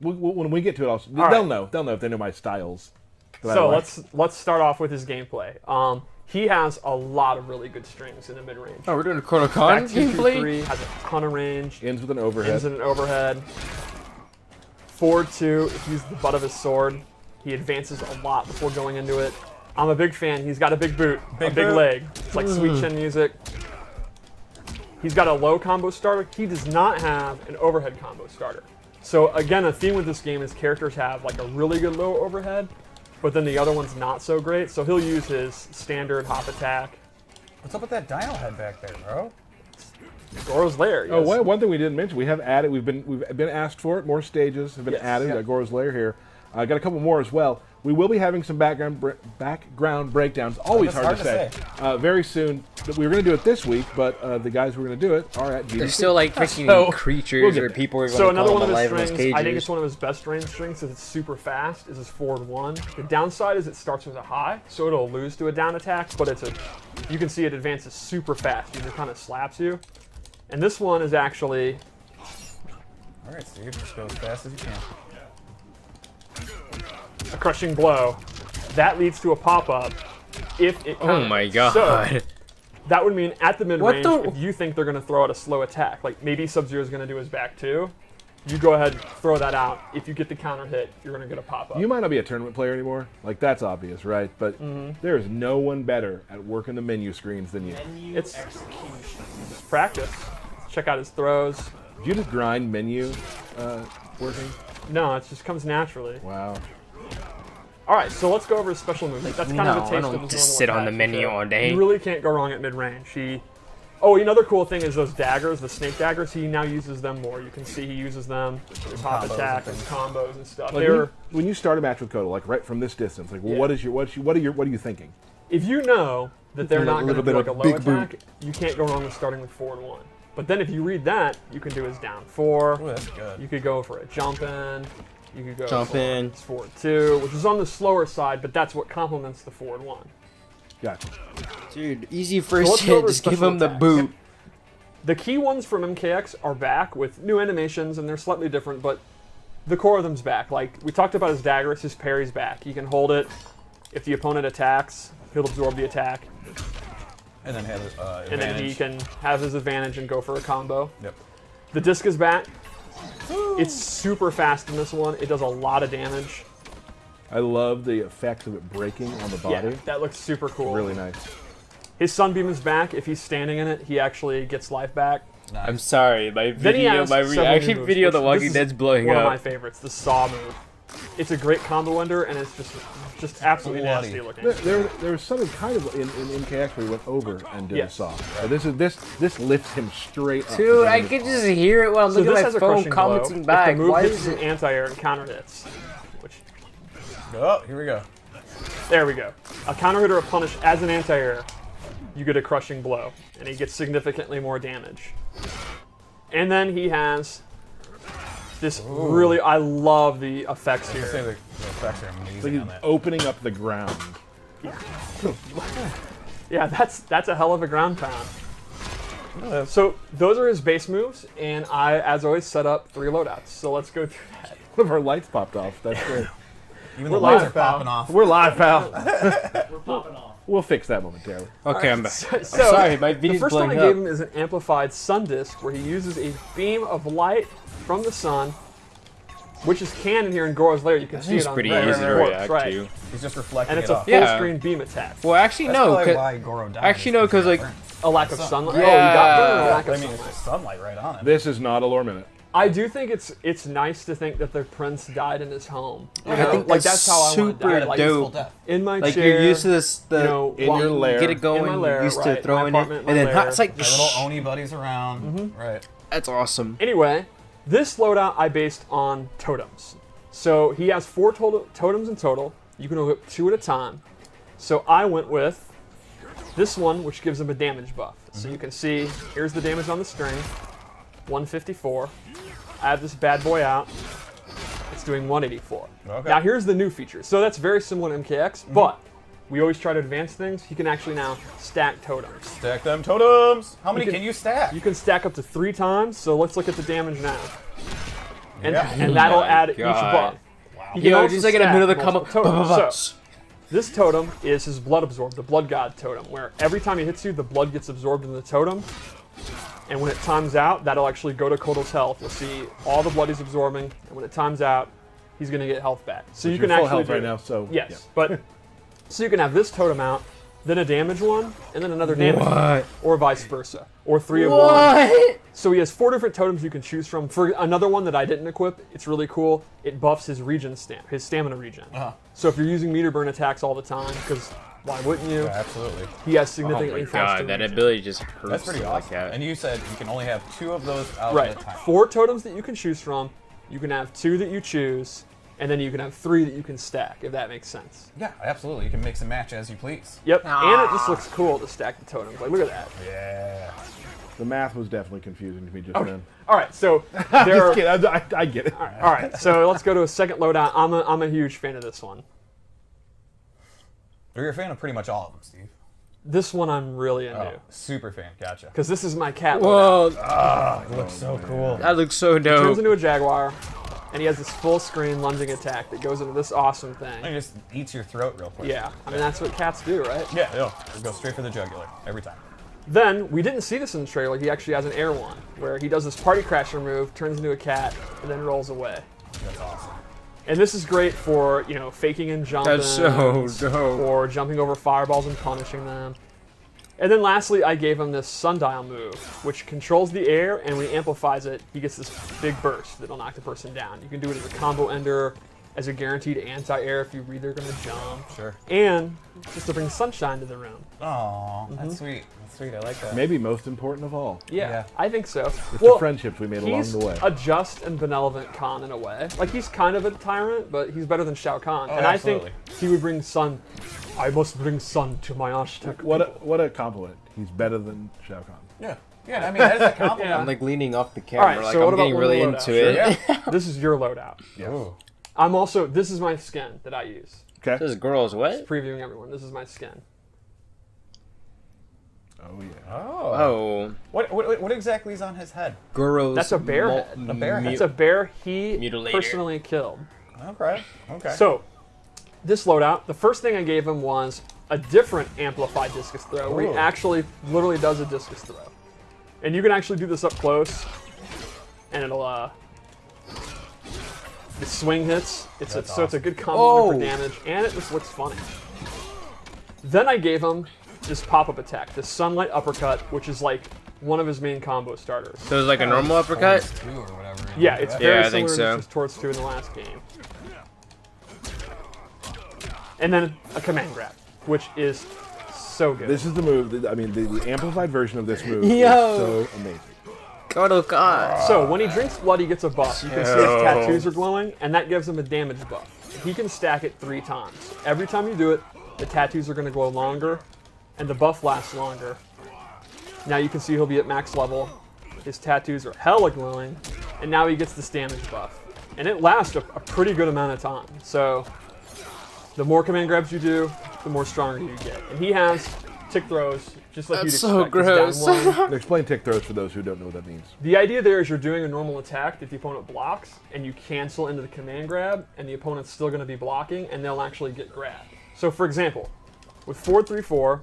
When we get to it, they'll right. know. They'll know if they know my styles. So let's start off with his gameplay. He has a lot of really good strings in the mid-range. Oh, we're doing a Kotal Kahn gameplay? 2-3 has a ton of range. Ends with an overhead. Ends in an overhead. Forward 2, if you use the butt of his sword, he advances a lot before going into it. I'm a big fan. He's got a big boot, a big leg. It's like sweet chin music. He's got a low combo starter. He does not have an overhead combo starter. So again, a theme with this game is characters have like a really good low overhead, but then the other one's not so great. So he'll use his standard hop attack. What's up with that dino head back there, bro? Goro's Lair. Yes. Oh, one thing we didn't mention, we have added. We've been asked for it. More stages have been added. We got Goro's Lair here. Got a couple more as well. We will be having some background breakdowns. Always hard to say. Very soon. We were going to do it this week, but the guys who were going to do it are at GDC. They're still like freaking creatures or people are going to call another one them of his alive in those strings, cages. I think it's one of his best range strings because it's super fast, is his forward 1. The downside is it starts with a high, so it'll lose to a down attack, but you can see it advances super fast. It just kind of slaps you. And this one is actually... All right, Steve, just go as fast as you can. a crushing blow. That leads to a pop-up if it counters. Oh my god. So, that would mean at the mid-range, What the- if you think they're going to throw out a slow attack, like maybe Sub-Zero is going to do his back too, you go ahead and throw that out. If you get the counter hit, you're going to get a pop-up. You might not be a tournament player anymore. Like, that's obvious, right? But there is no one better at working the menu screens than you. It's practice. Check out his throws. Did you just grind menu working? No, it just comes naturally. Wow. All right, so let's go over his special moves. That's kind of a taste I of don't his just normal sit on the attacks, menu so all day. You really can't go wrong at mid-range. Oh, another cool thing is those daggers, the snake daggers. He now uses them more. You can see he uses them for top attack and combos and stuff. Like when you start a match with Kotal, like right from this distance, like, well, what are you thinking? If you know that they're not going to do like a low big attack, you can't go wrong with starting with forward 1. But then if you read that, you can do his down 4. Ooh, that's good. You could go for a jump in. You could go Jump for in. his forward 2, which is on the slower side, but that's what complements the forward 1. Gotcha. Dude, easy So first let's go hit. over Just give special him the attacks. boot. The key ones from MKX are back with new animations, and they're slightly different, but the core of them's back. Like, we talked about his daggers, his parry's back. He can hold it. If the opponent attacks, he'll absorb the attack. And then have advantage. And then he can have his advantage and go for a combo. Yep. The disc is back. It's super fast in this one. It does a lot of damage. I love the effects of it breaking on the body. Yeah, that looks super cool. Really nice. His Sunbeam is back. If he's standing in it, he actually gets life back. Nice. I'm sorry, my Then he video, has my several reaction new moves, video of The which Walking this is Dead's blowing one of my up. favorites, the Saw move. It's a great combo ender, and it's just absolutely Bloody. nasty looking. There was something kind of in MKX where he went over and did Yes. a saw. This lifts him straight up. Dude, I can just hear it when I'm So looking this at has my a phone crushing commenting blow. back. If the move Why hits is an it? anti-air and counter hits, which Oh, here we go. there we go. A counter hit or a punish as an anti-air, you get a crushing blow, and he gets significantly more damage. And then he has this really, I love the effects I say here. the effects are So amazing he's on that. opening up the ground. Yeah, that's a hell of a ground pound. So those are his base moves, and I, as always, set up 3 loadouts. So let's go through that. One of our lights popped off. That's great. Even We're the lights live, are popping off. We're live, pal. We're popping off. We'll fix that momentarily. Okay, I'm back. So, sorry, my the video's first one I blowing gave up. him is an amplified sun disk, where he uses a beam of light from the sun, which is canon here in Goro's Lair. You can see It's it on pretty the easy to reports, react right? to. He's just reflecting And it's it a off. full Yeah. screen beam attack. Well, actually, That's no. probably why Goro died. Actually, no, 'cause, like, A lack of sunlight. Yeah. Oh, you got burned, a lack I of mean, it's sunlight. just sunlight right on it. This is not a lore minute. I do think it's nice to think that the prince died in his home. You I know? think like that's how I want to super die. Like, dope. in my Like, chair. you're used to this, you know, in your lair. get it going, In my lair, you're used right. to throwing My it, apartment, and then my it's like, My little Oni buddies around. Right. that's awesome. Anyway, this loadout I based on totems. So he has 4 totems in total. You can equip 2 at a time. So I went with this one, which gives him a damage buff. So you can see, here's the damage on the string, 154. I have this bad boy out. It's doing 184. Okay. Now here's the new feature. So that's very similar to MKX, but we always try to advance things. You can actually now stack totems. Stack them totems. How many can- can you stack? You can stack up to 3 times, so let's look at the damage now. and that'll add each buff. He can also just like in the stack middle of the combo. multiple totems. So, this totem is his blood absorb, the blood god totem, where every time he hits you, the blood gets absorbed in the totem. And when it times out, that'll actually go to Kotal's health. You'll see all the blood he's absorbing, and when it times out, he's going to get health back. So But you you're can full actually health do right now, so yes, yeah. but so you can have this totem out, then a damage one, and then another damage one, or vice versa, or 3 of one. So he has 4 different totems you can choose from. For another one that I didn't equip, it's really cool. It buffs his regen his stamina regen. So if you're using meter burn attacks all the time, because why wouldn't you? Yeah, absolutely. He has significantly faster. God, that regen. ability just hurts. That's pretty awesome. Like that. And you said you can only have 2 of those out Right. at a time. 4 totems that you can choose from. You can have 2 that you choose, and then you can have 3 that you can stack, if that makes sense. Yeah, absolutely. You can mix and match as you please. Yep, and it just looks cool to stack the totems. Like, look at that. Yeah. The math was definitely confusing to me just then. All right, so Just there are, kidding. I get it. all right, so let's go to a second loadout. I'm a huge fan of this one. You're a fan of pretty much all of them, Steve. This one I'm really into, Oh, super fan. Gotcha. because this is my cat loadout. Whoa, It looks so cool. that looks so Turns dope. into a jaguar, and he has this full screen lunging attack that goes into this awesome thing. It just eats your throat real quick. Yeah, I mean, that's what cats do, right? Yeah, it'll go straight for the jugular every time. Then, we didn't see this in the trailer, he actually has an air one, where he does this party crasher move, turns into a cat, and then rolls away. That's awesome. And this is great for, faking and jumping. That's so dope. Or jumping over fireballs and punishing them. And then lastly, I gave him this sundial move, which controls the air, and when he amplifies it, he gets this big burst that'll knock the person down. You can do it as a combo ender, as a guaranteed anti-air if you read they're going to jump. Sure. And just to bring sunshine to the room. Oh, that's sweet. That's sweet. I like that. Maybe most important of all. Yeah, I think so. It's the friendships we made along He's the way. a just and benevolent Khan in a way. Like, he's kind of a tyrant, but he's better than Shao Kahn. Oh, and absolutely. I think he would bring sun. I must bring sun to my Aztec. What a compliment. He's better than Shao Kahn. Yeah. Yeah, I mean, that is a compliment. Yeah. I'm like leaning off the camera, Alright, like so what I'm about getting one of really the into loadouts? it. This is your loadout. Ooh. This is my skin that I use. Okay. This girl's what? Previewing everyone, this is my skin. Oh, yeah. Oh. Oh, What exactly is on his head? Guro's. That's a bear head. A bear head. It's a bear he Mutilator. personally killed. Okay. Okay. So, this loadout, the first thing I gave him was a different amplified discus throw, where he Ooh. actually literally does a discus throw. And you can actually do this up close, and it'll, the swing hits. So it's a good combo for damage, and it just looks funny. Then I gave him this pop-up attack, this sunlight uppercut, which is like one of his main combo starters. So it's like a normal uppercut? Towards 2 or whatever. Yeah, it's very I similar think so. to towards 2 in the last game. And then a command grab, which is so good. This is the move. I mean, the amplified version of this move Yo. is so amazing. Kotal Kahn. So when he drinks blood, he gets a buff. You can see his tattoos are glowing, and that gives him a damage buff. He can stack it 3 times. Every time you do it, the tattoos are going to glow longer, and the buff lasts longer. Now you can see he'll be at max level. His tattoos are hella glowing, and now he gets this damage buff. And it lasts a pretty good amount of time. So the more command grabs you do, the more stronger you get. And he has tick throws, just like you'd That's so expect. He's gross. down one. Explain tick throws for those who don't know what that means. The idea there is you're doing a normal attack that the opponent blocks, and you cancel into the command grab, and the opponent's still going to be blocking, and they'll actually get grabbed. So for example, with 4-3-4,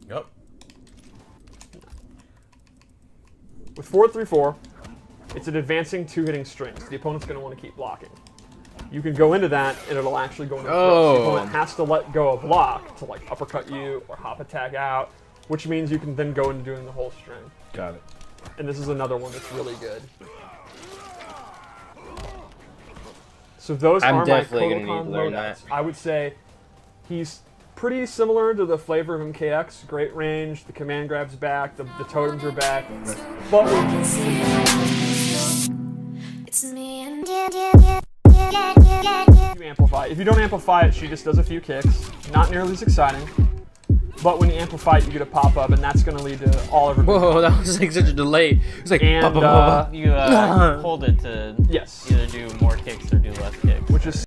Yep. with 4-3-4, it's an advancing 2-hitting string, so the opponent's going to want to keep blocking. You can go into that, and it'll actually go into throw. So the opponent has to let go of block to like uppercut you or hop attack out, which means you can then go into doing the whole string. Got it. And this is another one that's really good. So those I'm are my definitely Kotal gonna Kahn need to learn loadouts. that. I would say he's pretty similar to the flavor of MKX. Great range, the command grab's back, the totems are back. But It's me and you amplify. If you don't amplify it, she just does a few kicks. Not nearly as exciting. But when you amplify it, you get a pop-up, and that's going to lead to all of her. Whoa, that was like such a delay. It was like, And, ba, ba, ba, ba. You hold it to Yes. either do more kicks or do less kicks. Which is